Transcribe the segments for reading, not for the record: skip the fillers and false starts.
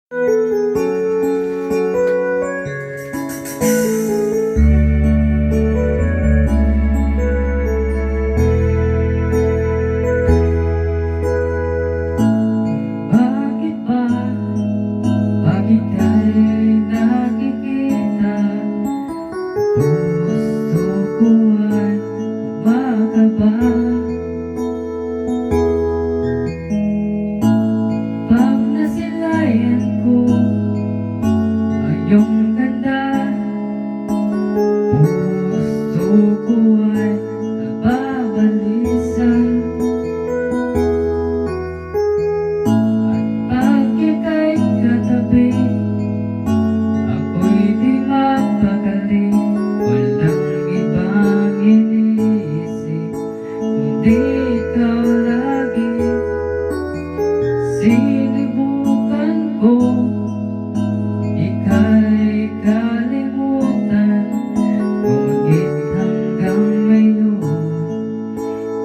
Bakit ba pag ika'y nakikita, gusto ko ay kumakaba? Pag nasilayan ko ang iyong ganda, puso ko ay nababalisa. At pag ika'y katabi, ako'y di mapakali. Walang ibang iniisip kundi ikaw lagi. Sinibukan ko ika'y kalimutan, ngunit hanggang ngayon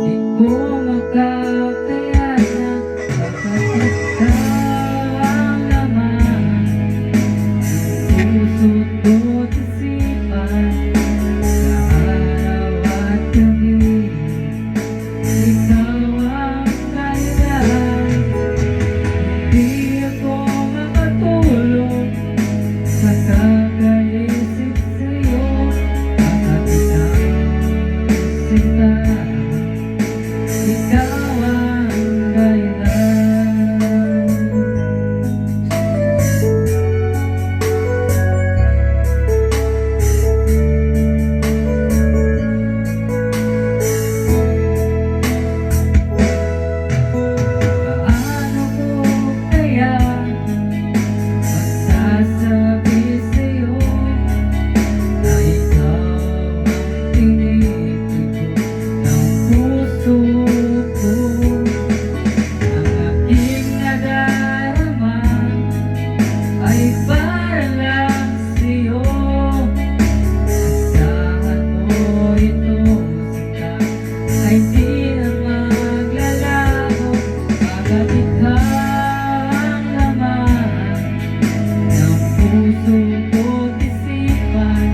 di ko makakayanan. Kapatid ka ang laman ng puso't bawat isipan, sa araw at gabi ikaw ang kailangan. Di ako makatulog sa kakaisip sa'yo, kakabitaw sinta, ikaw ang dahilan. Paano ko kaya magsasabi sa'yo na ikaw ang tinitiko ng puso ko? Ang aking nadarama ay para lang sa'yo. Asahan mo ito, sika ay di na maglalaho. Kapatid ka ang laman ng puso ko't isipan,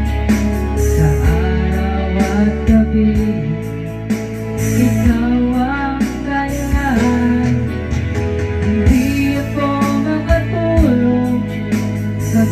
sa araw at gabi ikaw ang dahilan. Hindi ako makatulog sa